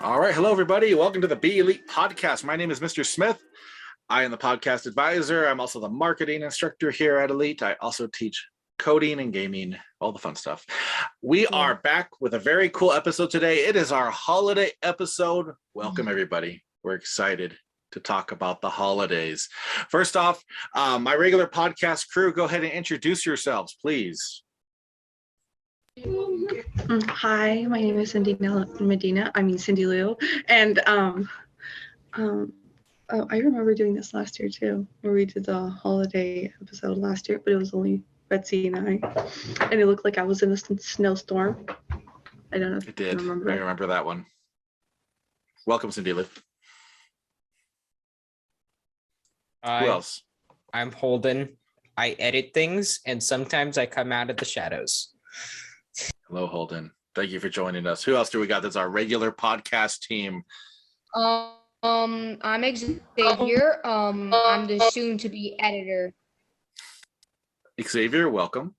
All right. Hello, everybody. Welcome to the Be Elite podcast. My name is Mr. Smith. I am the podcast advisor. I'm also the marketing instructor here at Elite. I also teach coding and gaming, all the fun stuff. We are back with a very cool episode today. It is our holiday episode. Welcome, everybody. We're excited to talk about the holidays. First off, my regular podcast crew, go ahead and introduce yourselves, please. Hi, my name is Cindy Lou, and I remember doing this last year too, where we did the holiday episode last year, but it was only Betsy and I, and it looked like I was in a snowstorm. I don't know if you remember that. I remember that one. Welcome, Cindy Lou. Who else? I'm Holden. I edit things, and sometimes I come out of the shadows. Hello, Holden. Thank you for joining us. Who else do we got? That's our regular podcast team. I'm Xavier. I'm the soon-to-be editor. Xavier, welcome.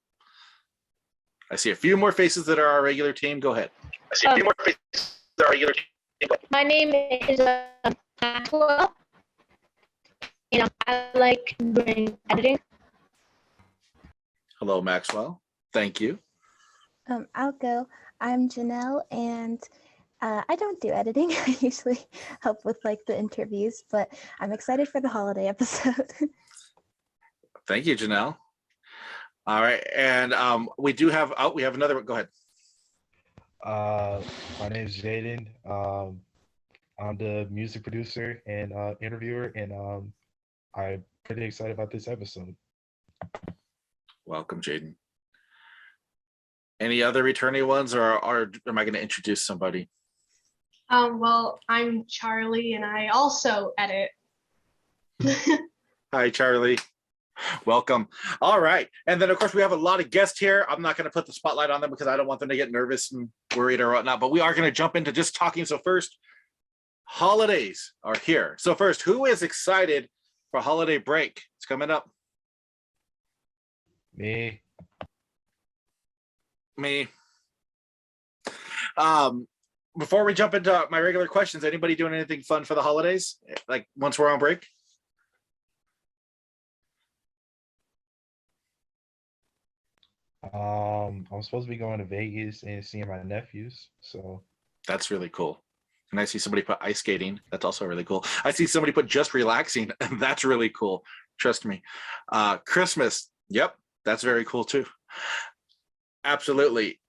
I see a few more faces that are our regular team. Go ahead. I see a few more faces that are our regular team. My name is Maxwell, and I like doing editing. Hello, Maxwell. Thank you. I'll go. I'm Janelle, and I don't do editing. I usually help with like the interviews, but I'm excited for the holiday episode. Thank you, Janelle. All right, and we do have. Oh, we have another. Go ahead. My name is Jaden. I'm the music producer and interviewer, and I'm pretty excited about this episode. Welcome, Jaden. Any other returning ones, or am I going to introduce somebody? Well, I'm Charlie, and I also edit. Hi, Charlie. Welcome. All right. And then, of course, we have a lot of guests here. I'm not going to put the spotlight on them because I don't want them to get nervous and worried or whatnot, but we are going to jump into just talking. So first, holidays are here. So first, who is excited for holiday break? It's coming up. Me. Before we jump into my regular questions, anybody doing anything fun for the holidays? Like once we're on break? I'm supposed to be going to Vegas and seeing my nephews, so that's really cool. And I see somebody put ice skating. That's also really cool. I see somebody put just relaxing, and that's really cool. Trust me. Christmas. Yep, that's very cool too. Absolutely.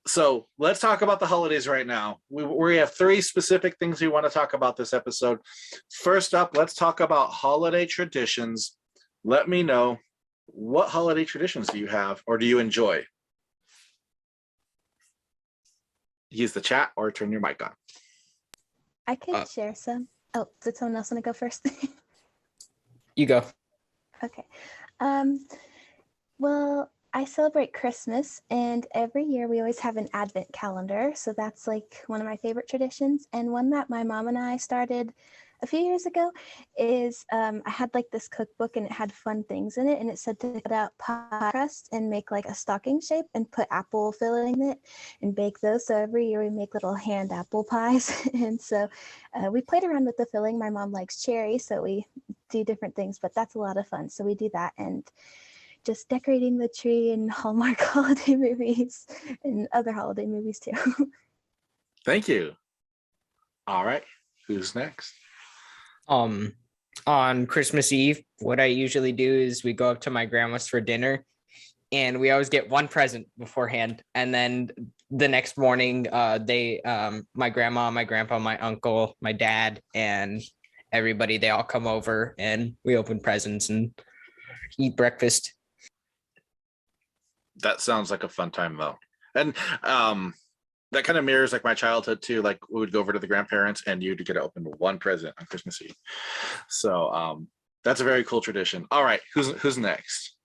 So let's talk about the holidays right now. We have three specific things we want to talk about this episode. First up, let's talk about holiday traditions. Let me know, what holiday traditions do you have or do you enjoy? Use the chat or turn your mic on. I could share some. Oh, did someone else want to go first? You go. Okay. Well, I celebrate Christmas, and every year we always have an advent calendar. So that's like one of my favorite traditions. And one that my mom and I started a few years ago is I had like this cookbook, and it had fun things in it. And it said to cut out pie crust and make like a stocking shape and put apple filling in it and bake those. So every year we make little hand apple pies. And so we played around with the filling. My mom likes cherry, so we do different things, but that's a lot of fun. So we do that, and just decorating the tree and Hallmark holiday movies and other holiday movies too. Thank you. All right, who's next? On Christmas Eve, what I usually do is we go up to my grandma's for dinner, and we always get one present beforehand. And then the next morning, my grandma, my grandpa, my uncle, my dad, and everybody, they all come over and we open presents and eat breakfast. That sounds like a fun time though. And that kind of mirrors like my childhood too. Like we would go over to the grandparents and you'd get to open one present on Christmas Eve. So that's a very cool tradition. All right, who's next?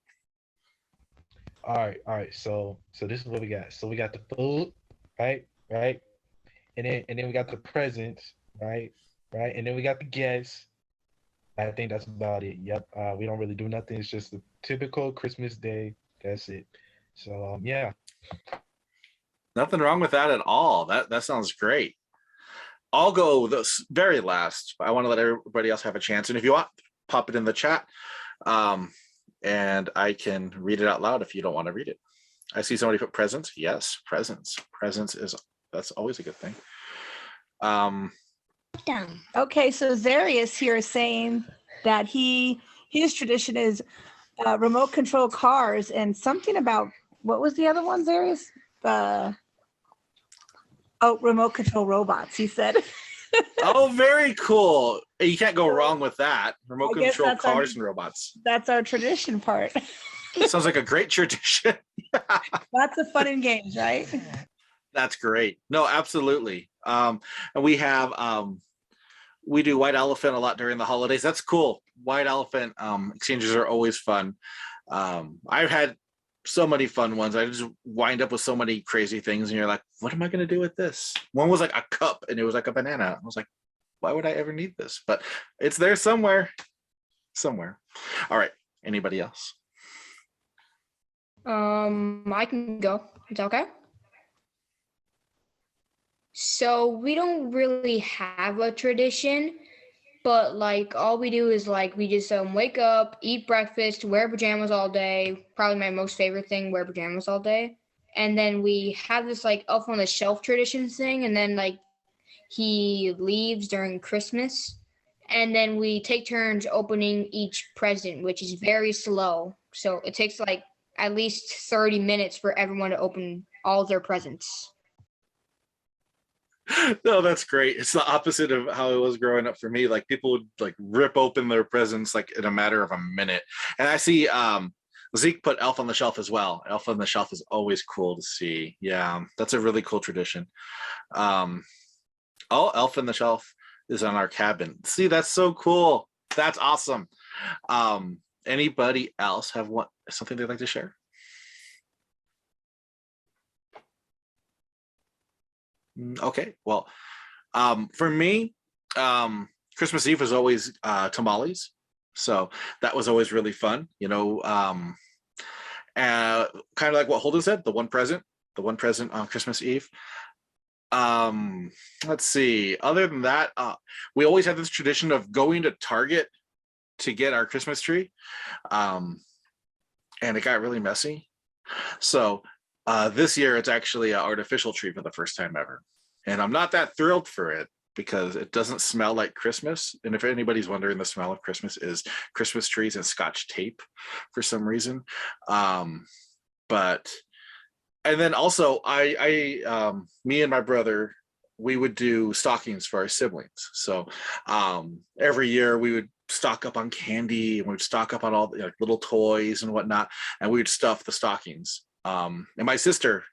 All right. So this is what we got. So we got the food, right? And then we got the presents, right? And then we got the guests. I think that's about it. Yep. We don't really do nothing. It's just a typical Christmas day. That's it. So yeah. Nothing wrong with that at all. That sounds great. I'll go this very last. I want to let everybody else have a chance. And if you want, pop it in the chat. And I can read it out loud if you don't want to read it. I see somebody put presents. Yes, presents. Presents that's always a good thing. Okay, so Zarius here is saying that his tradition is remote control cars and something about, what was the other one, Zarius? Remote control robots, he said. Oh, very cool. You can't go wrong with that. Remote control cars and robots. That's our tradition part. Sounds like a great tradition. Lots of fun and games, right? That's great. No, absolutely. And we have we do white elephant a lot during the holidays. That's cool. White elephant exchanges are always fun. I've had so many fun ones. I just wind up with so many crazy things, and you're like, what am I going to do with this? One was like a cup, and it was like a banana. I was like, why would I ever need this? But it's there somewhere. All right. Anybody else? I can go. It's okay. So we don't really have a tradition, but like all we do is like we just wake up, eat breakfast, wear pajamas all day. Probably my most favorite thing, wear pajamas all day. And then we have this like elf on the shelf tradition thing, and then like he leaves during Christmas. And then we take turns opening each present, which is very slow. So it takes like at least 30 minutes for everyone to open all their presents. No, that's great. It's the opposite of how it was growing up for me. Like people would like rip open their presents like in a matter of a minute. And I see Zeke put Elf on the Shelf as well. Elf on the Shelf is always cool to see. Yeah, that's a really cool tradition. Elf on the Shelf is on our cabin. See, that's so cool. That's awesome. Anybody else have something they'd like to share? Okay, well, for me, Christmas Eve was always tamales, so that was always really fun. You know, kind of like what Holden said, the one present on Christmas Eve. Let's see. Other than that, we always had this tradition of going to Target to get our Christmas tree, and it got really messy. So this year it's actually an artificial tree for the first time ever. And I'm not that thrilled for it because it doesn't smell like Christmas. And if anybody's wondering, the smell of Christmas is Christmas trees and Scotch tape for some reason. But and then also me and my brother, we would do stockings for our siblings. So every year we would stock up on candy, and we would stock up on all the little toys and whatnot, and we would stuff the stockings. And my sister's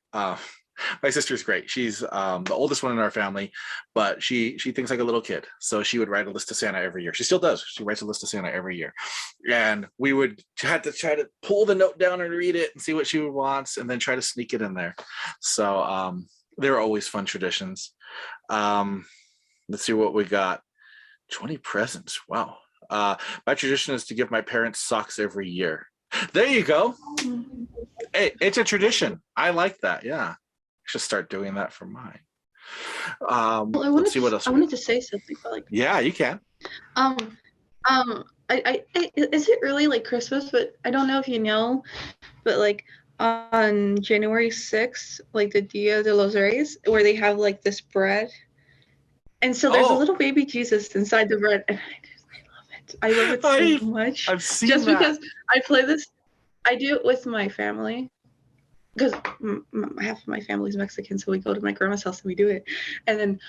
great. She's the oldest one in our family, but she thinks like a little kid. So she would write a list to Santa every year. She still does. She writes a list to Santa every year. And we would have to try to pull the note down and read it and see what she wants, and then try to sneak it in there. So they were always fun traditions. Let's see what we got. 20 presents. Wow. My tradition is to give my parents socks every year. There you go. Hey, it's a tradition. I like that. Yeah. I should start doing that for mine. Let's see what else. I wanted to say something, but like. Yeah, you can. Is it really like Christmas? But I don't know if you know, but like on January 6th, like the Dia de los Reyes, where they have like this bread, and so there's a little baby Jesus inside the bread, and I love it so much. I've seen just that. Because I play this, I do it with my family, because half of my family is Mexican, so we go to my grandma's house and we do it. And then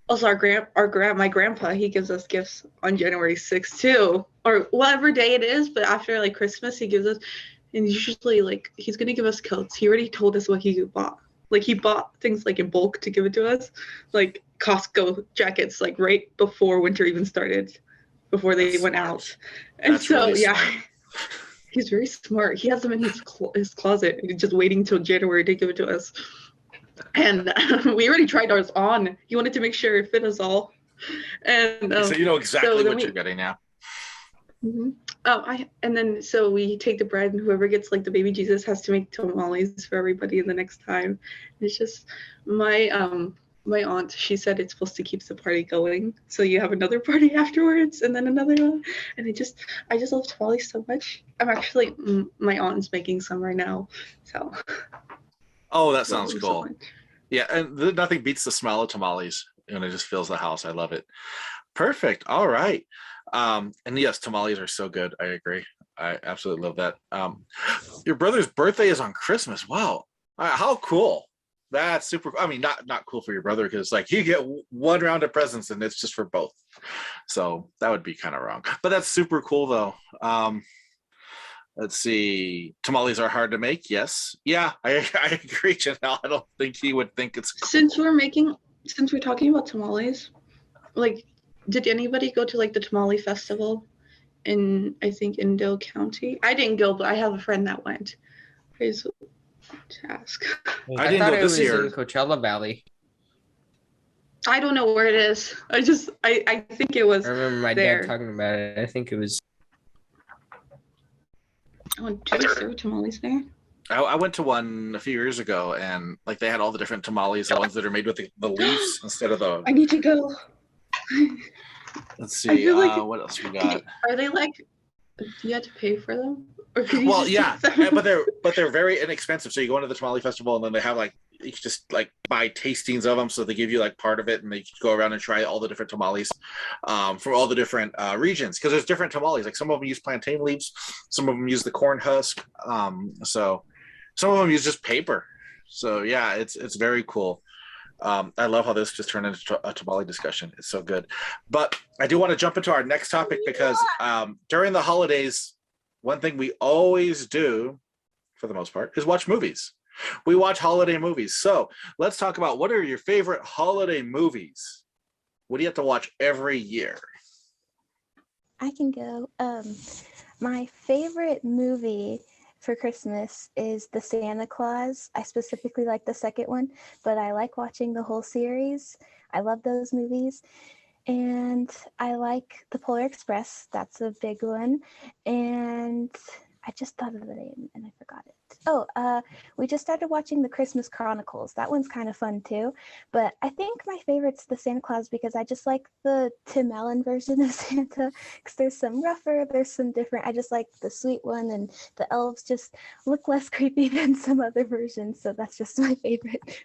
also my grandpa, he gives us gifts on January 6th too, or whatever day it is. But after like Christmas, he gives us, and usually like he's gonna give us coats. He already told us what he bought. Like he bought things like in bulk to give it to us, like Costco jackets, like right before winter even started. Before they went out. And That's so, really yeah, smart. he's very smart. He has them in his closet, just waiting till January to give it to us. And we already tried ours on. He wanted to make sure it fit us all. And so you know exactly what you're getting now. Mm-hmm. And then so we take the bread, and whoever gets like the baby Jesus has to make tamales for everybody the next time. It's just my my aunt, she said it's supposed to keep the party going. So you have another party afterwards and then another one. And I just love tamales so much. I'm actually, my aunt is making some right now. So. Oh, that sounds cool. Yeah, and nothing beats the smell of tamales. And it just fills the house. I love it. Perfect. All right. And yes, tamales are so good. I agree. I absolutely love that. Your brother's birthday is on Christmas. Wow. How cool. That's super. I mean, not cool for your brother because like you get one round of presents and it's just for both. So that would be kind of wrong. But that's super cool though. Let's see. Tamales are hard to make. Yes. Yeah, I agree, Janelle. I don't think he would think it's cool. Since we're talking about tamales, like, did anybody go to like the tamale festival in, I think, Indo County? I didn't go, but I have a friend that went. Praise to ask. I didn't thought go it this was year. in Coachella Valley. I don't know where it is. I think it was I remember my there. dad talking about it. I think it was. Oh, do they serve tamales there? I went to one a few years ago, and like they had all the different tamales, the ones that are made with the leaves instead of the. I need to go. Let's see. Like, what else we got? Are they like? Do you have to pay for them? Or can you Well, just yeah, take them? but they're very inexpensive. So you go into the tamale festival, and then they have like you can just like buy tastings of them. So they give you like part of it, and they go around and try all the different tamales from all the different regions because there's different tamales. Like some of them use plantain leaves, some of them use the corn husk. So some of them use just paper. So yeah, it's very cool. I love how this just turned into a tamale discussion. It's so good. But I do want to jump into our next topic because during the holidays, one thing we always do, for the most part, is watch movies. We watch holiday movies. So let's talk about what are your favorite holiday movies? What do you have to watch every year? I can go. My favorite movie for Christmas is The Santa Claus. I specifically like the second one, but I like watching the whole series. I love those movies. And I like The Polar Express. That's a big one. And I just thought of the name and I forgot it. Oh, we just started watching The Christmas Chronicles. That one's kind of fun too. But I think my favorite's The Santa Claus because I just like the Tim Allen version of Santa because there's some rougher, there's some different. I just like the sweet one and the elves just look less creepy than some other versions. So that's just my favorite.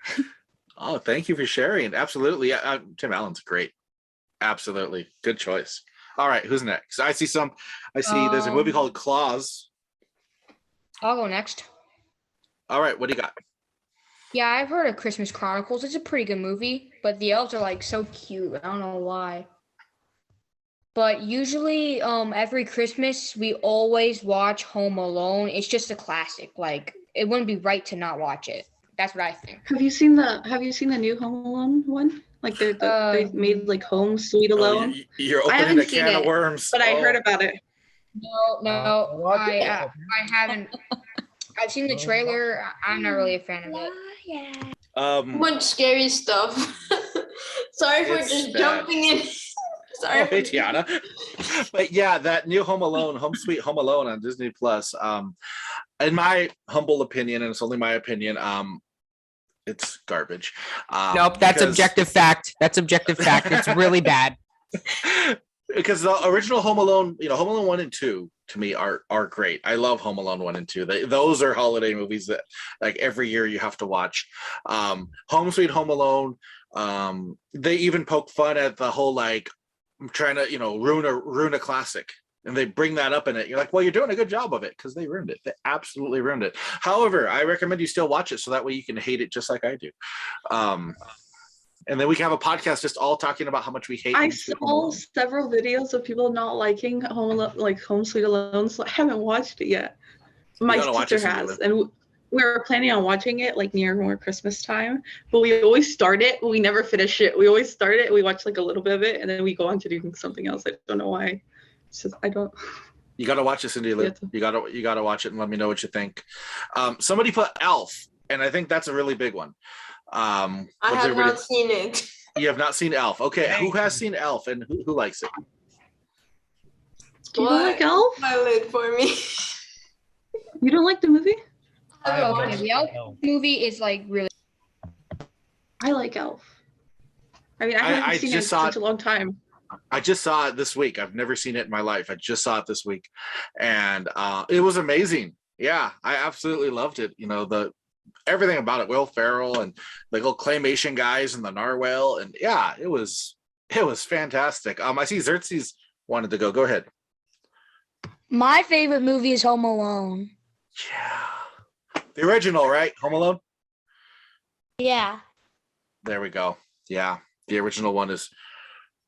Oh, thank you for sharing. Absolutely. Tim Allen's great. Absolutely. Good choice. All right. Who's next? I see there's a movie called Claus. I'll go next. All right. What do you got? Yeah, I've heard of Christmas Chronicles. It's a pretty good movie, but the elves are like so cute. I don't know why. But usually, every Christmas we always watch Home Alone. It's just a classic. Like it wouldn't be right to not watch it. That's what I think. Have you seen the new Home Alone one? Like they made like Home Sweet Alone. You're opening a can of worms. But I heard about it. No, I haven't. I've seen the trailer. I'm not really a fan of it. Much scary stuff. Sorry for just jumping in. Sorry. Hey, Tiana. But yeah, that new Home Alone, Home Sweet Home Alone on Disney Plus. In my humble opinion, and it's only my opinion, it's garbage. Nope, that's objective fact. That's objective fact. It's really bad. Because the original Home Alone, Home Alone 1 and 2 to me are great. I love Home Alone 1 and 2. Those are holiday movies that like every year you have to watch. Home Sweet Home Alone, they even poke fun at the whole like trying to, ruin a classic. And they bring that up in it. You're like, well, you're doing a good job of it because they ruined it. They absolutely ruined it. However, I recommend you still watch it so that way you can hate it just like I do. And then we can have a podcast just all talking about how much we hate. I saw several videos of people not liking Home Sweet Alone, so I haven't watched it yet. My sister has, and we were planning on watching it like near more Christmas time, but we always start it, but we never finish it. We always start it, we watch like a little bit of it, and then we go on to do something else. I don't know why. It's just I don't. You gotta watch this, Cindy. You gotta watch it and let me know what you think. Somebody put Elf, and I think that's a really big one. I have not seen it. You have not seen Elf. Okay, who has seen Elf and who likes it? Do you like Elf? Spoil it for me. You don't like the movie? The Elf movie is like really. I like Elf. I mean, I haven't I seen it in just saw such a long time. I just saw it this week. I've never seen it in my life. I just saw it this week, and it was amazing. Yeah, I absolutely loved it. You know, the everything about it. Will Ferrell and the little claymation guys and the narwhal, and yeah, it was fantastic. I see Xerxes wanted to go. Go ahead. My favorite movie is Home Alone. Yeah, the original, right? Home Alone. Yeah. There we go. Yeah, the original one is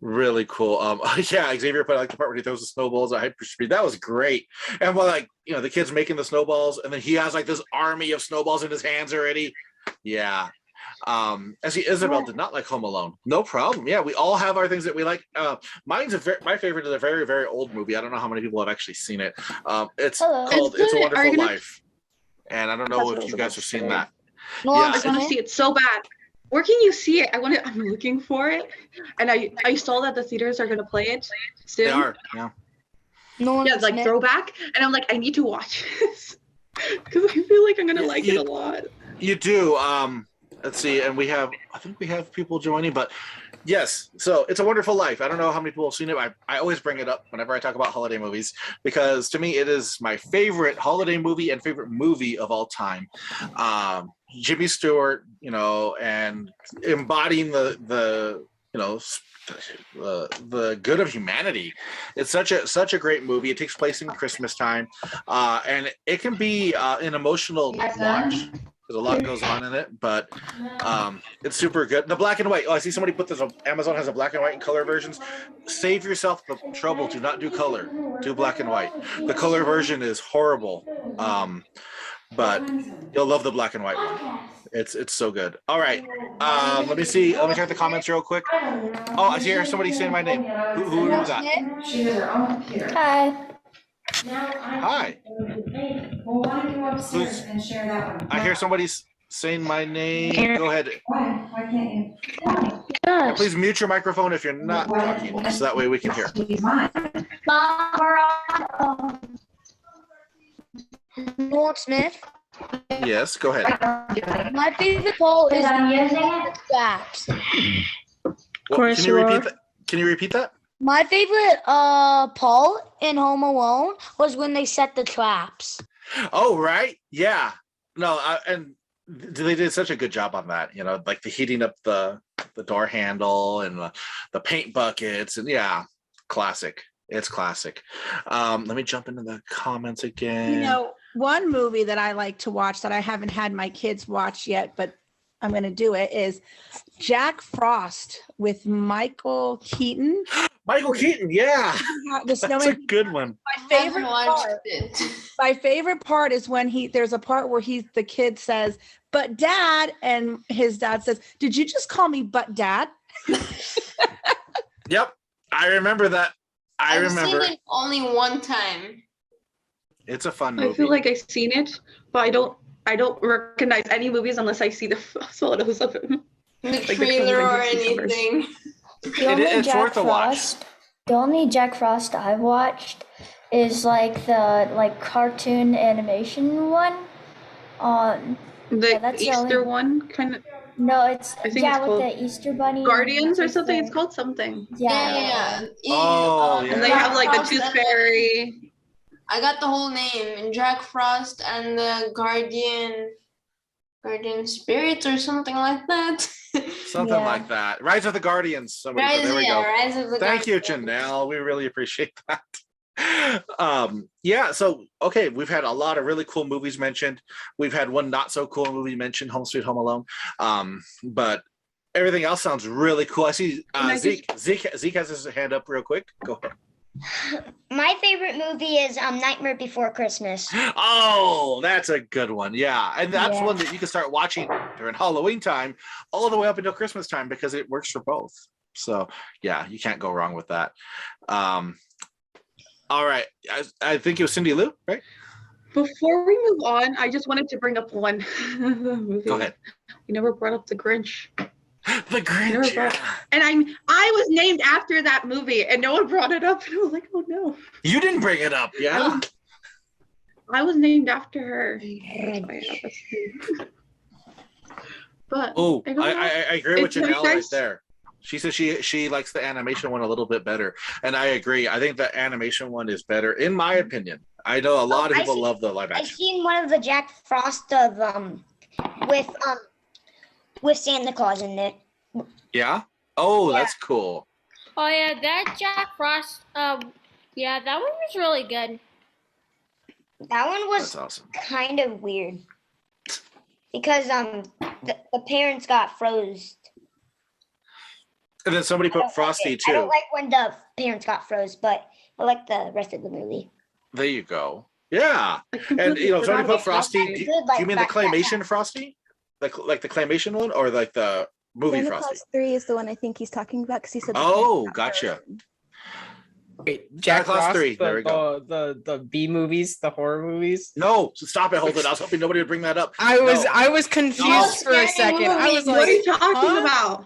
really cool. Yeah, Xavier put like the part where he throws the snowballs at hyperspeed. That was great. And while like the kid's making the snowballs, and then he has like this army of snowballs in his hands already. Yeah. Isabel did not like Home Alone. No problem. Yeah, we all have our things that we like. Mine's my favorite is a very, very old movie. I don't know how many people have actually seen it. It's called It's a Wonderful Life. And I don't know if you guys have seen that. No, yeah, I want to see it so bad. Where can you see it? I'm looking for it, and I saw that the theaters are gonna play it soon. They are, yeah. No, yeah, like throwback, and I'm like, I need to watch this because I feel like I'm gonna like it a lot. You do. Let's see, and I think we have people joining, but yes. So It's a Wonderful Life. I don't know how many people have seen it. I always bring it up whenever I talk about holiday movies because to me it is my favorite holiday movie and favorite movie of all time. Jimmy Stewart, and embodying the good of humanity. It's such a great movie. It takes place in Christmas time, and it can be an emotional watch. There's a lot goes on in it, but it's super good. The black and white. Oh, I see somebody put this on Amazon has a black and white and color versions. Save yourself the trouble. Do not do color. Do black and white. The color version is horrible, but you'll love the black and white one. It's so good. All right. Let me see. Let me check the comments real quick. Oh, I see somebody saying my name. Who is that? Hi. Hi. Well, why don't you go upstairs and share that one? I hear somebody saying my name. Go ahead. Why can't you? And please mute your microphone if you're not talking, so that way we can hear. Smith. Yes, go ahead. My favorite Paul is traps. Can you repeat that? My favorite Paul in Home Alone was when they set the traps. Oh, right. Yeah. No, and they did such a good job on that, like the heating up the door handle and the paint buckets, and yeah, classic. It's classic. Let me jump into the comments again. One movie that I like to watch that I haven't had my kids watch yet, but I'm going to do it, is Jack Frost with Michael Keaton. Michael Keaton, yeah. That's a good one. My favorite part is when there's a part where the kid says, "But Dad," and his dad says, "Did you just call me but Dad?" Yep, I remember that. I've seen it only one time. It's a fun movie. I feel like I've seen it, but I don't recognize any movies unless I see the photos of him. The trailer or anything. It's worth a watch. The only Jack Frost I've watched is the cartoon animation one. The Easter one, kind of. No, it's I think it's with called the Easter bunny. Guardians or something. It's called something. Yeah. Oh, and they have the Tooth Fairy. I got the whole name: Jack Frost and the Guardian Spirits or something like that. Something like that. Rise of the Guardians. There we go. Rise of the Thank you, Guardians. Janelle. We really appreciate that. So okay, we've had a lot of really cool movies mentioned. We've had one not so cool movie mentioned, Home Sweet Home Alone. But everything else sounds really cool. I see Zeke has his hand up real quick. Go ahead. My favorite movie is Nightmare Before Christmas. Oh, that's a good one. Yeah. And that's one that you can start watching during Halloween time all the way up until Christmas time because it works for both. So yeah, you can't go wrong with that. All right. I think it was Cindy Lou, right? Before we move on, I just wanted to bring up one movie. Go ahead. You never brought up The Grinch. The Grinch. And I was named after that movie, and no one brought it up. And I was like, oh no. You didn't bring it up, yeah? I was named after her. But I agree with Janelle right there. She says she likes the animation one a little bit better, and I agree. I think the animation one is better, in my opinion. I know a lot of people love the live I've action. seen one of the Jack Frost of with Santa Claus in it. Yeah. Oh, Yeah. that's cool. Oh yeah, that Jack Frost. Yeah, that one was really good. That one was That's awesome. kind of weird because the parents got froze. And then somebody put Frosty I don't too. like when the parents got froze, but I like the rest of the movie. There you go. Yeah. And somebody put Frosty. Do you mean the claymation Frosty? Like the claymation one, or like the movie Santa Frosty? Claus 3 is the one I think he's talking about because he said. Oh, gotcha. Wait, Santa Jack Claus Frost, 3. There we go. The B movies, the horror movies. No, stop it, Holden. I was hoping nobody would bring that up. I was confused for a second. I was like, what are you talking about?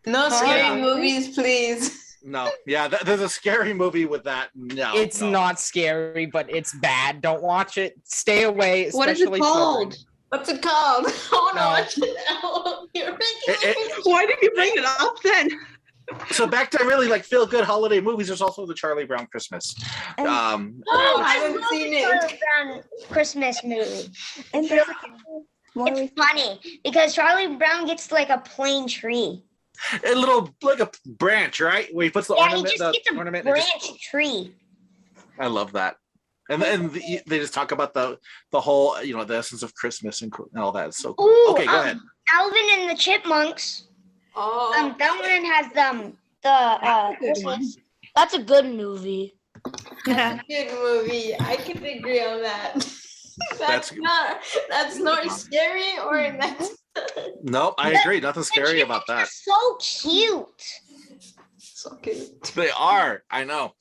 No scary movies, please. No, yeah, there's a scary movie with that. No, it's not scary, but it's bad. Don't watch it. Stay away. What is it called? What's it called? I want to watch it now. You're making Why did you bring it up then? So back to really like feel good holiday movies. There's also the Charlie Brown Christmas. I haven't seen it. Charlie Brown Christmas movie. And it's funny because Charlie Brown gets like a plain tree. A little like a branch, right? Where he puts the ornament. he just gets a ornament. branch tree. I love that. And then they just talk about the whole, the essence of Christmas and all that. It's so cool. Ooh, Okay, go ahead. Alvin and the Chipmunks. Oh, that one has the Christmas. That's a good movie. That's a good movie. I can agree on that. That's not scary or that's. No, I agree. Nothing scary about that. So cute. So cute. They are. I know.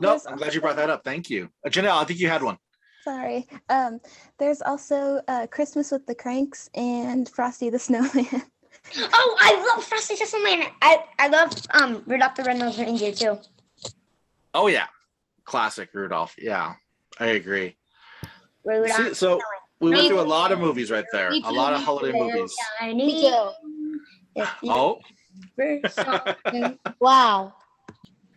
No, I'm glad you brought that up. Thank you. Janelle, I think you had one. Sorry. There's also Christmas with the Cranks and Frosty the Snowman. Oh, I love Frosty the Snowman. I love Rudolph the Red-Nosed Reindeer too. Oh yeah, classic Rudolph. Yeah, I agree. Rudolph. See, so we went through a lot of movies right there. A lot of holiday movies. Me too. Oh. Wow.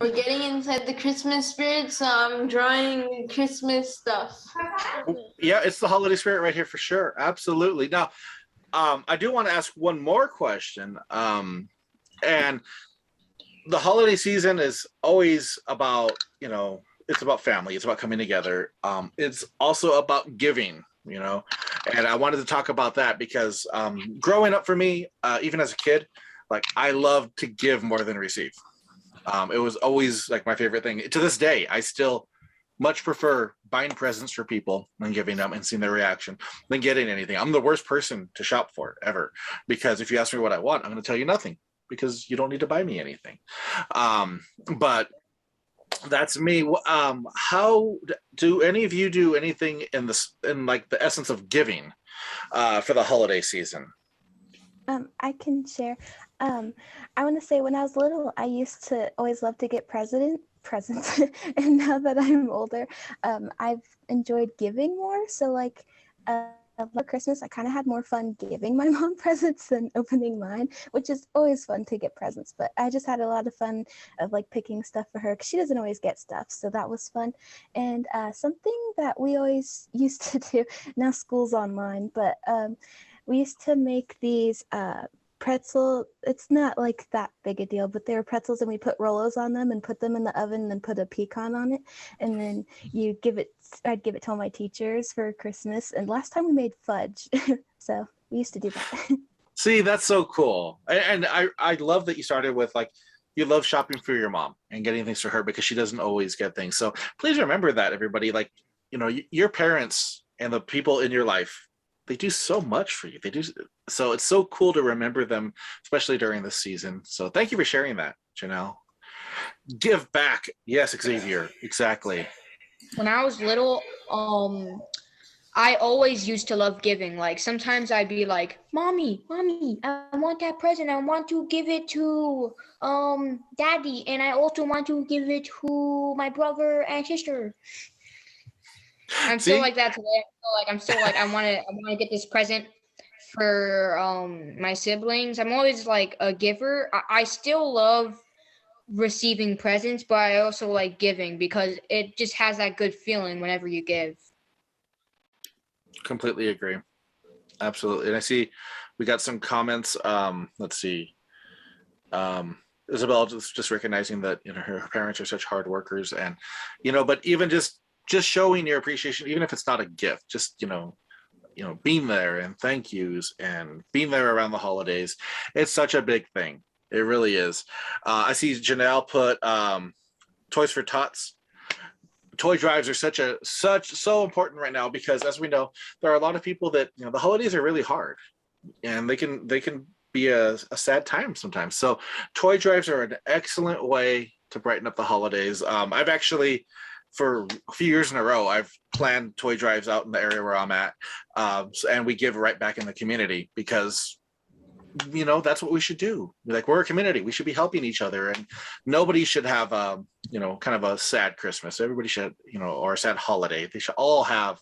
We're getting inside the Christmas spirit, so I'm drawing Christmas stuff. Yeah, it's the holiday spirit right here for sure. Absolutely. Now, I do want to ask one more question. And the holiday season is always about, it's about family. It's about coming together. It's also about giving, and I wanted to talk about that because growing up for me, even as a kid, like I loved to give more than receive. It was always like my favorite thing. To this day, I still much prefer buying presents for people and giving them and seeing their reaction than getting anything. I'm the worst person to shop for ever, because if you ask me what I want, I'm going to tell you nothing because you don't need to buy me anything. But that's me. How do any of you do anything in like the essence of giving for the holiday season? I can share. I want to say when I was little, I used to always love to get presents. And now that I'm older, I've enjoyed giving more. So like for Christmas, I kind of had more fun giving my mom presents than opening mine, which is always fun to get presents. But I just had a lot of fun of like picking stuff for her because she doesn't always get stuff. So that was fun. And something that we always used to do, now school's online, but we used to make these pretzel. It's not like that big a deal, but they were pretzels and we put Rolos on them and put them in the oven and then put a pecan on it. And then I'd give it to all my teachers for Christmas. And last time we made fudge. So we used to do that. See, that's so cool. And I love that you started with like, you love shopping for your mom and getting things for her because she doesn't always get things. So please remember that, everybody. Like, your parents and the people in your life, they do so much for you. They do. So it's so cool to remember them, especially during this season. So thank you for sharing that, Janelle. Give back. Yes, Xavier. Exactly. When I was little, I always used to love giving. Like sometimes I'd be like, Mommy, I want that present. I want to give it to Daddy, and I also want to give it to my brother and sister. I'm still like that today. I'm still like I want to get this present for my siblings. I'm always like a giver. I still love receiving presents, but I also like giving because it just has that good feeling whenever you give. Completely agree. Absolutely. And I see we got some comments. Let's see. Isabel just recognizing that, you know, her parents are such hard workers, and, you know, but even just showing your appreciation, even if it's not a gift, just, you know, being there and thank yous and being there around the holidays. It's such a big thing. It really is. I see Janelle put Toys for Tots. Toy drives are so important right now because, as we know, there are a lot of people that, you know, the holidays are really hard, and they can be a sad time sometimes. So toy drives are an excellent way to brighten up the holidays. I've actually, for a few years in a row, I've planned toy drives out in the area where I'm at, and we give right back in the community because, you know, that's what we should do. Like, we're a community, we should be helping each other, and nobody should have you know, kind of a sad Christmas. Everybody should, you know, or a sad holiday. They should all have,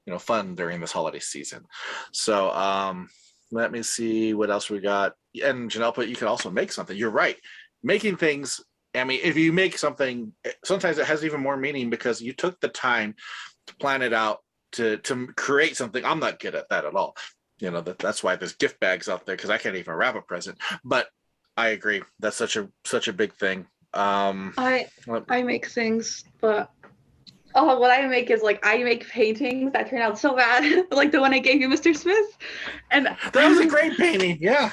you know, fun during this holiday season. So let me see what else we got. And Janelle put, you can also make something. You're right, making things, I mean, if you make something, sometimes it has even more meaning because you took the time to plan it out, to create something. I'm not good at that at all. You know, that's why there's gift bags out there, because I can't even wrap a present. But I agree, that's such a big thing. I make things, but what I make is, like, I make paintings that turn out so bad, like the one I gave you, Mr. Smith. And that was a great painting, yeah.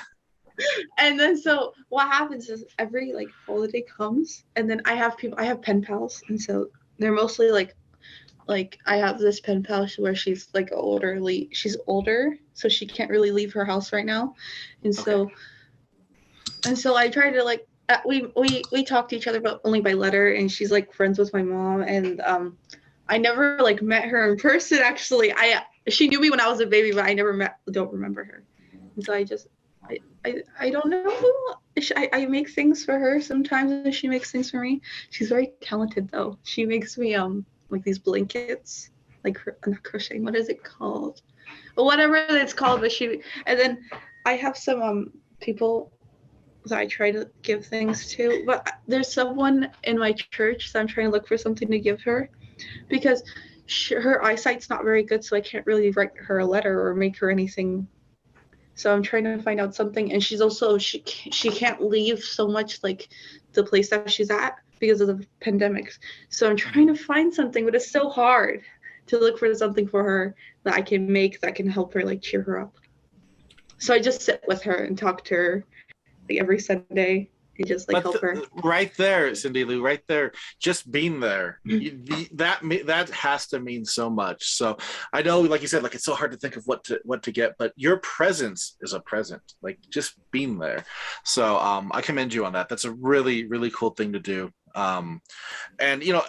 And then so what happens is every, like, holiday comes, and then I have pen pals, and so they're mostly like I have this pen pal where she's like she's older, so she can't really leave her house right now, and so I try to, like, we talk to each other, but only by letter, and she's like friends with my mom, and I never, like, met her in person. Actually, she knew me when I was a baby, but I don't remember her, and so I don't know. I make things for her sometimes, and she makes things for me. She's very talented, though. She makes me like these blankets, like not crocheting. What is it called? Well, whatever it's called. But and then I have some people that I try to give things to. But there's someone in my church that I'm trying to look for something to give her, because her eyesight's not very good, so I can't really write her a letter or make her anything. So I'm trying to find out something, and she's also she can't leave so much, like, the place that she's at because of the pandemics. So I'm trying to find something, but it's so hard to look for something for her that I can make that can help her, like, cheer her up. So I just sit with her and talk to her, like, every Sunday, and just, like, help her. Right there, Cindy Lou, right there, just being there, that has to mean so much. So I know, like you said, like, it's so hard to think of what to get, but your presence is a present, like, just being there. So I commend you on that. That's a really, really cool thing to do. And, you know,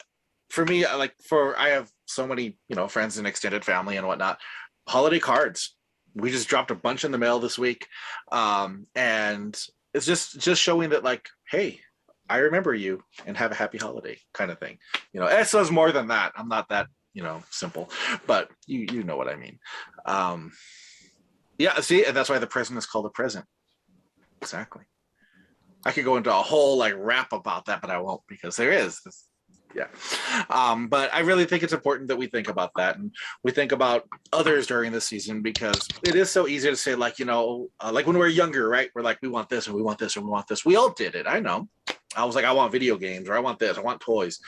for me, I have so many, you know, friends and extended family and whatnot. Holiday cards, we just dropped a bunch in the mail this week, and it's just showing that, like, hey, I remember you, and have a happy holiday, kind of thing. You know, it says more than that. I'm not that, you know, simple, but you know what I mean. Yeah, see, and that's why the present is called a present. Exactly. I could go into a whole, like, rap about that, but I won't, because there is this. Yeah. But I really think it's important that we think about that, and we think about others during the season, because it is so easy to say, like, you know, like when we were younger, right? We're like, we want this and we want this and we want this. We all did it. I know. I was like, I want video games, or I want this, I want toys.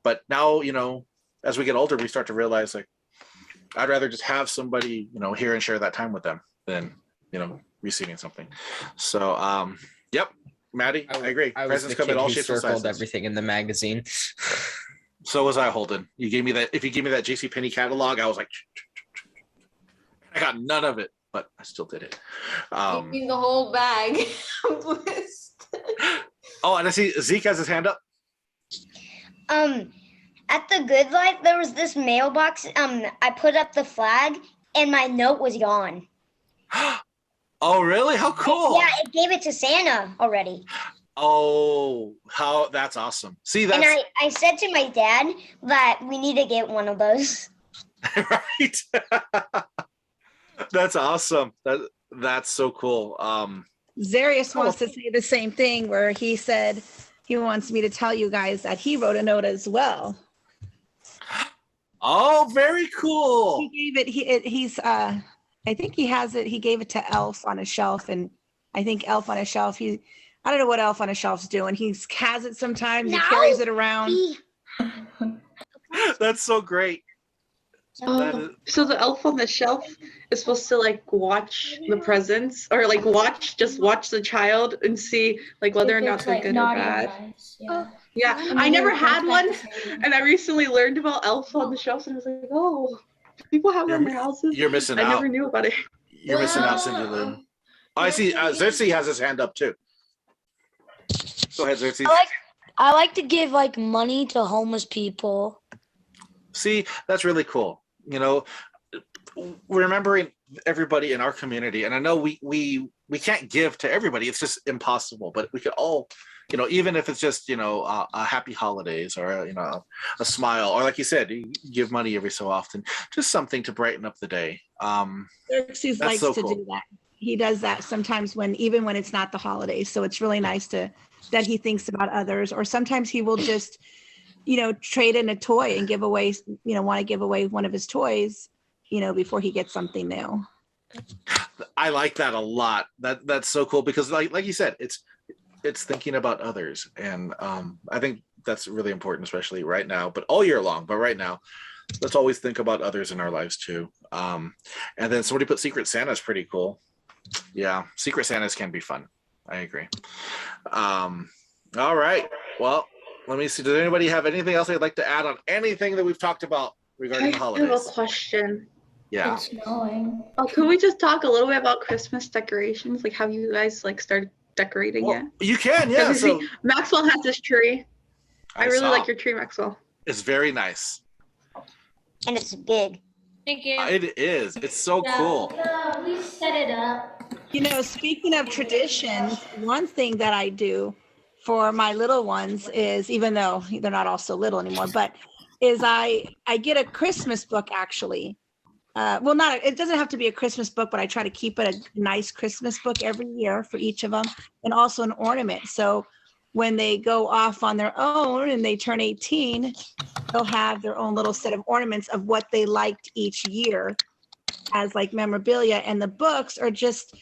But now, you know, as we get older, we start to realize, like, I'd rather just have somebody, you know, here and share that time with them than, you know, receiving something. So, yep. Maddie, I agree. I was the come kid in all who shapes and circled sizes. everything in the magazine. So was I, Holden. You gave me that. If you gave me that JCPenney catalog, I was like, I got none of it, but I still did it. You need the whole bag. Oh, and I see Zeke has his hand up. At the Good Life, there was this mailbox. I put up the flag, and my note was gone. Oh, really? How cool! Yeah, it gave it to Santa already. Oh, that's awesome. See, that's... And I said to my dad that we need to get one of those. Right. That's awesome. That's so cool. Zarius wants to say the same thing, where he said he wants me to tell you guys that he wrote a note as well. Oh, very cool. He gave it. He's. I think he has it. He gave it to Elf on a shelf, and I think Elf on a shelf. I don't know what Elf on a shelf's doing. He has it sometimes. He carries it around. That's so great. So the elf on the shelf is supposed to like watch the presents, or like watch the child and see like whether or not they're good or bad. Yeah, I never had one, and I recently learned about elf on the shelf, and I was like, oh, people have one in their houses. You're missing out. I never knew about it. You're missing out, Cindy Lou. Oh, I see. Xerxes has his hand up too. Go ahead, Xerxes. I like to give like money to homeless people. See, that's really cool. You know, remembering everybody in our community, and I know we can't give to everybody. It's just impossible. But we could all, you know, even if it's just, you know, a happy holidays, or, you know, a smile, or like you said, you give money every so often, just something to brighten up the day. Xerxes likes to do that. He does that sometimes even when it's not the holidays. So it's really nice that he thinks about others. Or sometimes he will just, you know, trade in a toy and give away, you know, want to give away one of his toys, you know, before he gets something new. I like that a lot. That's so cool, because like you said, it's thinking about others. And I think that's really important, especially right now, but all year long. But right now, let's always think about others in our lives too. And then somebody put Secret Santa is pretty cool. Yeah, Secret Santas can be fun. I agree. All right. Well, let me see. Does anybody have anything else they'd like to add on anything that we've talked about regarding the holidays? I have a question. Yeah. It's snowing. Oh, can we just talk a little bit about Christmas decorations? Like, have you guys like started decorating yet? You can, yeah. So Maxwell has this tree. I really like your tree, Maxwell. It's very nice. And it's big. Thank you. It is. It's so cool. We set it up. You know, speaking of traditions, one thing that I do for my little ones is, even though they're not all so little anymore, but is I get a Christmas book actually. It doesn't have to be a Christmas book, but I try to keep it a nice Christmas book every year for each of them, and also an ornament. So when they go off on their own and they turn 18, they'll have their own little set of ornaments of what they liked each year as like memorabilia. And the books are just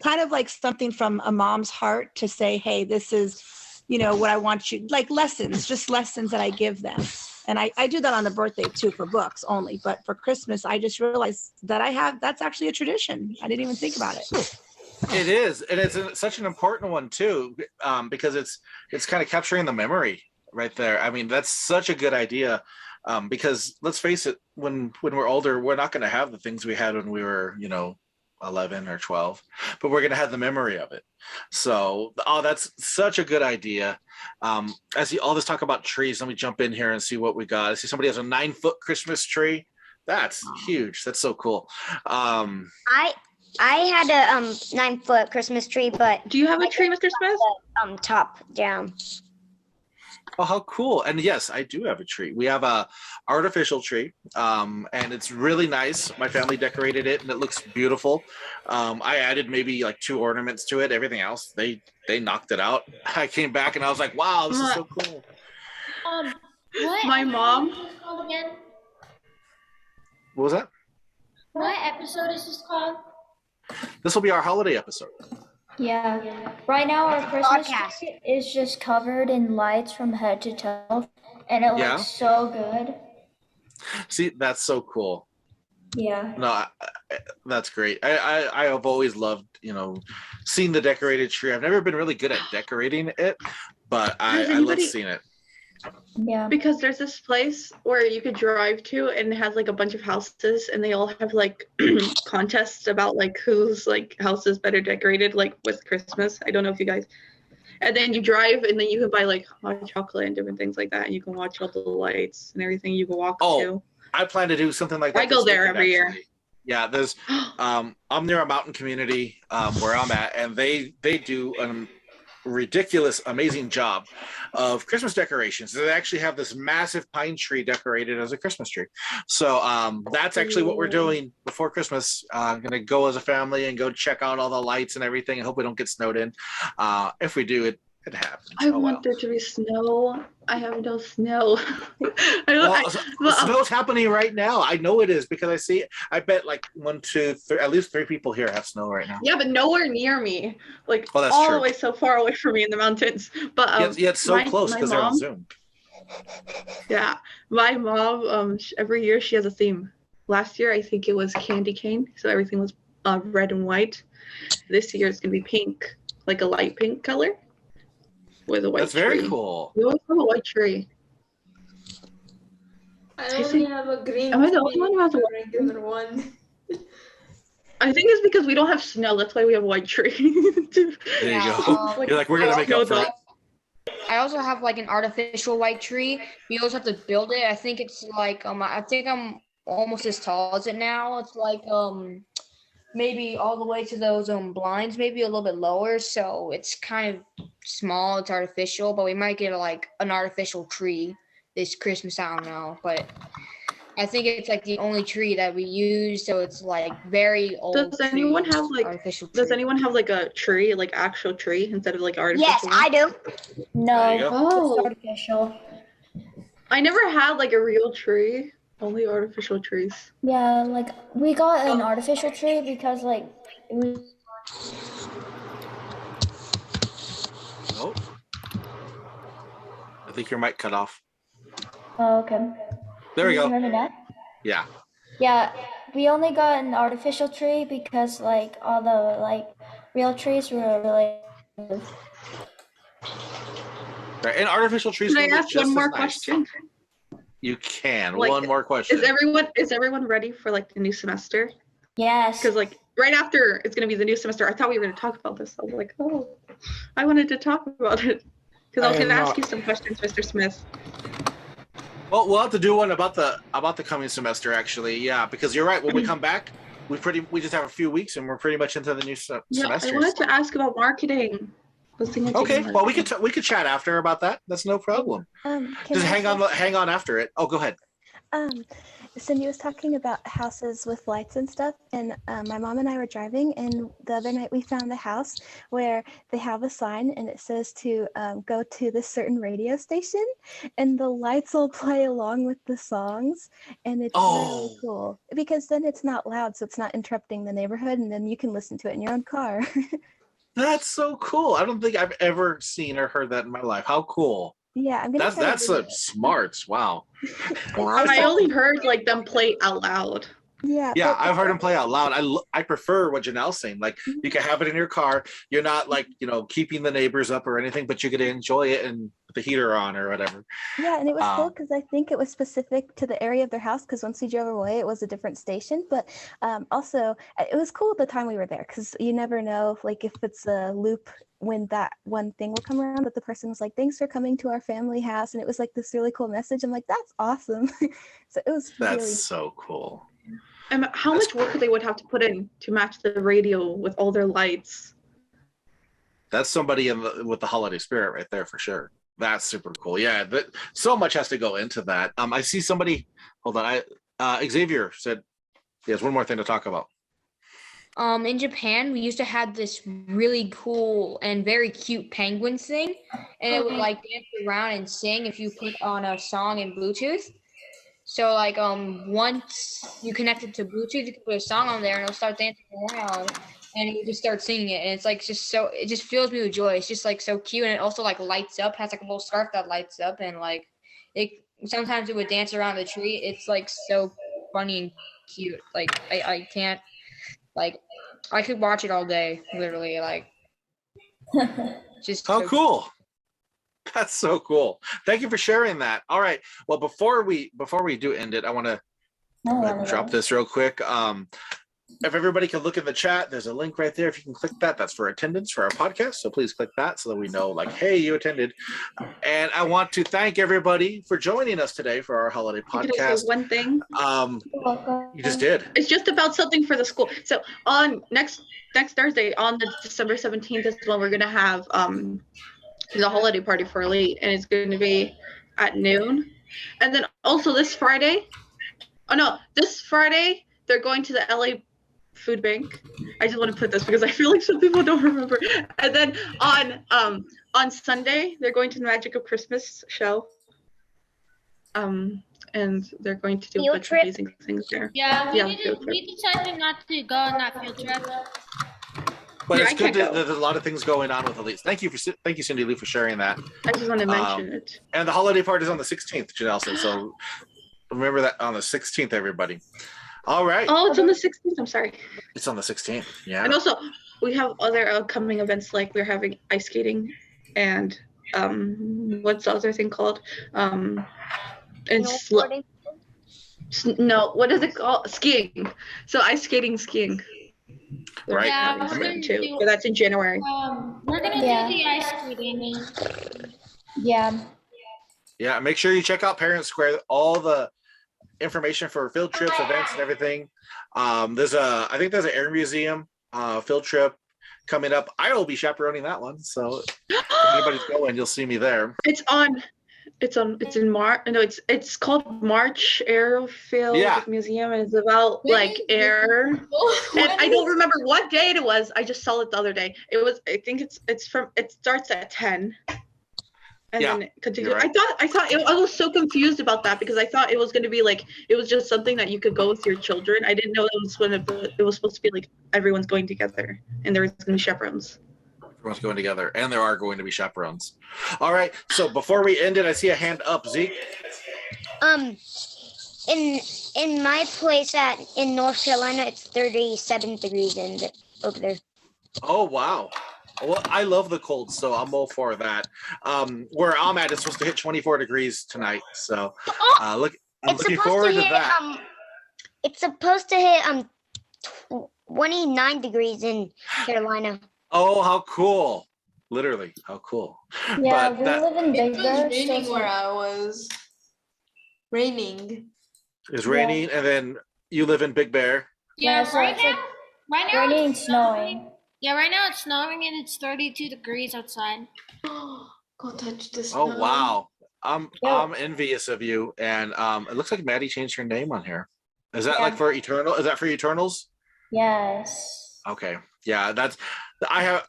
kind of like something from a mom's heart to say, hey, this is, you know, what I want you, like lessons, just lessons that I give them. And I do that on the birthday too, for books only. But for Christmas, I just realized that that's actually a tradition. I didn't even think about it. It is. And it's such an important one too, because it's kind of capturing the memory right there. I mean, that's such a good idea, because let's face it, when we're older, we're not going to have the things we had when we were, you know, 11 or 12, but we're going to have the memory of it. So, that's such a good idea. As you all this talk about trees, let me jump in here and see what we got. I see somebody has a 9-foot Christmas tree. That's huge. That's so cool. I had a 9-foot Christmas tree, but do you have a tree, Mr. Smith? Top down. Oh, how cool. And yes, I do have a tree. We have a artificial tree, and it's really nice. My family decorated it and it looks beautiful. I added maybe like 2 ornaments to it. Everything else, they knocked it out. I came back and I was like, wow, this is so cool. What my mom is this called again? What was that? What episode is this called? This will be our holiday episode. Yeah. Right now our Christmas tree is just covered in lights from head to toe, and it looks so good. See, that's so cool. Yeah. No, that's great. I have always loved, you know, seeing the decorated tree. I've never been really good at decorating it, but I love seeing it. Yeah. Because there's this place where you could drive to, and it has like a bunch of houses, and they all have like contests about like whose like house is better decorated, like with Christmas. I don't know if you guys. And then you drive, and then you can buy like hot chocolate and different things like that, and you can watch all the lights and everything. You can walk to. I plan to do something like that. I go there every year. Yeah, there's I'm near a mountain community where I'm at, and they do ridiculous, amazing job of Christmas decorations. They actually have this massive pine tree decorated as a Christmas tree. So that's actually what we're doing before Christmas. I'm going to go as a family and go check out all the lights and everything. I hope we don't get snowed in. If we do, it happens. I want there to be snow. I have no snow. Snow's happening right now. I know it is because I see it. I bet like 1, 2, 3, at least 3 people here have snow right now. Yeah, but nowhere near me. Like that's all true. the way so far away from me in the mountains. But yet so close because they're on Zoom. Yeah, my mom. Every year she has a theme. Last year I think it was candy cane, so everything was red and white. This year it's gonna be pink, like a light pink color. With a white That's tree. very cool. We always have a white tree. I only have a green Am I the only one who has a regular one? I think it's because we don't have snow. That's why we have a white tree. There you go. You're like, we're gonna make up for it. I also have like an artificial white tree. We also have to build it. I think it's like I think I'm almost as tall as it now. It's like maybe all the way to those blinds, maybe a little bit lower. So it's kind of small. It's artificial, but we might get like an artificial tree this Christmas. I don't know, but I think it's like the only tree that we use. So it's like very old. Does anyone have like artificial tree? Does anyone have like a tree, like actual tree instead of like artificial? Yes, I do. No, Oh. it's artificial. I never had like a real tree. Only artificial trees. Yeah, like we got an artificial tree because like it was. Oh, I think your mic cut off. Oh, okay. There we Can go. you hear me now? Yeah. Yeah, we only got an artificial tree because like all the like real trees were really. Right. And artificial trees. Can I ask one more question? You can. Like, one more question. Is everyone ready for like the new semester? Yes. Because like right after it's gonna be the new semester. I thought we were gonna talk about this. I was like, oh, I wanted to talk about it because I was gonna ask you some questions, Mr. Smith. Well, we'll have to do one about the coming semester, actually. Yeah, because you're right. When we come back, we just have a few weeks, and we're pretty much into the new semester. I wanted to ask about marketing. Okay, well, we could chat after about that. That's no problem. Just hang on after it. Oh, go ahead. Cindy was talking about houses with lights and stuff, and my mom and I were driving, and the other night we found a house where they have a sign, and it says to go to this certain radio station, and the lights will play along with the songs, and it's really cool because then it's not loud, so it's not interrupting the neighborhood, and then you can listen to it in your own car. That's so cool. I don't think I've ever seen or heard that in my life. How cool. Yeah, I'm gonna. That's smarts. Wow. I only heard like them play out loud. Yeah. Yeah, I've heard them play out loud. I prefer what Janelle's saying. Like you can have it in your car. You're not like keeping the neighbors up or anything, but you get to enjoy it and put the heater on or whatever. Yeah, and it was cool because I think it was specific to the area of their house. Because once we drove away, it was a different station. But also, it was cool at the time we were there because you never know, like if it's a loop when that one thing will come around. That the person was like, "Thanks for coming to our family house," and it was like this really cool message. I'm like, "That's awesome." So it was. That's really so cool. And how much work they would have to put in to match the radio with all their lights? That's somebody with the holiday spirit right there for sure. That's super cool. Yeah, so much has to go into that. I see somebody. Hold on. Xavier said he has one more thing to talk about. In Japan, we used to have this really cool and very cute penguin thing, and it would like dance around and sing if you put on a song in Bluetooth. So like once you connect it to Bluetooth, you can put a song on there and it'll start dancing around and you just start singing it. And it's like it just fills me with joy. It's just like so cute, and it also like lights up, has like a little scarf that lights up, and like sometimes it would dance around the tree. It's like so funny and cute. Like I can't, like I could watch it all day, literally. Like just how cool. That's so cool. Thank you for sharing that. All right. Well, before we do end it, I want to drop this real quick. if everybody can look in the chat, there's a link right there. If you can click that, that's for attendance for our podcast. So please click that so that we know, like, hey, you attended. And I want to thank everybody for joining us today for our holiday podcast. Can I say one thing? You just did. It's just about something for the school. So on next Thursday, on the December 17th, is when we're gonna have the holiday party for Elite, and it's going to be at noon. And then also this Friday, they're going to the LA Food Bank. I just want to put this because I feel like some people don't remember. And then on Sunday, they're going to the Magic of Christmas show. And they're going to do a bunch of amazing things there. Yeah, we decided not to go on that field trip. But it's good that there's a lot of things going on with Elite. Thank you, Cindy Lou, for sharing that. I just want to mention it. And the holiday party is on the 16th, Janelle said. So remember that on the 16th, everybody. All right. Oh, it's on the 16th. I'm sorry. It's on the 16th. Yeah. And also, we have other upcoming events, like we're having ice skating and what's the other thing called? And no, what is it called? Skiing. So ice skating, skiing. Right. Yeah, but that's in January. We're gonna do the ice skating. Yeah. Yeah. Make sure you check out Parent Square. All the information for field trips, events, and everything. I think there's an air museum field trip coming up. I will be chaperoning that one. So if anybody's going, you'll see me there. It's in March. No, it's called March Airfield Museum, and it's about like air. And I don't remember what day it was. I just saw it the other day. It starts at 10. And then continue. Right. I was so confused about that because I thought it was going to be like it was just something that you could go with your children. I didn't know it was supposed to be like everyone's going together and there was going to be chaperones. Everyone's going together, and there are going to be chaperones. All right. So before we end it, I see a hand up, Zeke. In my place in North Carolina, it's 37 degrees over there. Oh wow. Well, I love the cold, so I'm all for that. Where I'm at, it's supposed to hit 24 degrees tonight, so I'm looking forward to that. It's supposed to hit 29 degrees in Carolina. Oh, how cool! Literally, how cool. Yeah, we live in Big Bear. It was raining where I was. Raining. It's raining, and then you live in Big Bear. Yeah, so right now raining and snowing. Yeah, right now it's snowing and it's 32 degrees outside. Go touch the snow. Oh wow. I'm envious of you, and it looks like Maddie changed her name on here. Is that like for Eternal? Is that for Eternals? Yes. Okay. Yeah, I have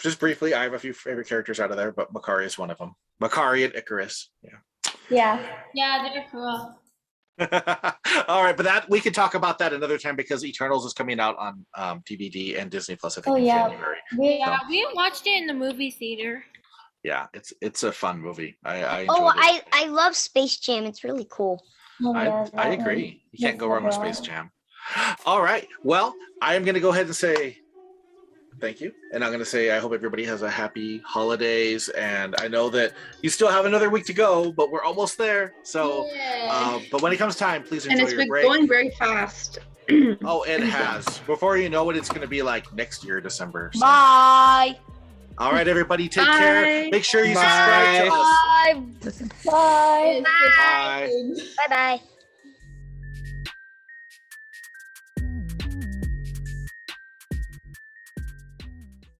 a few favorite characters out of there, but Makari is one of them. Makari and Icarus. Yeah. Yeah, they're cool. All right, but we could talk about that another time because Eternals is coming out on DVD and Disney Plus, I think, in January. We watched it in the movie theater. Yeah, it's a fun movie. I love Space Jam. It's really cool. I agree. You can't go wrong with Space Jam. All right. Well, I am going to go ahead and say thank you. And I'm going to say I hope everybody has a happy holidays. And I know that you still have another week to go, but we're almost there. So, but when it comes time, please enjoy your break. And it's been going very fast. Oh, it has. Before you know it, it's going to be like next year, December. So. Bye. All right, everybody, take care. Make sure you subscribe to us. Bye. Bye. Bye. Bye.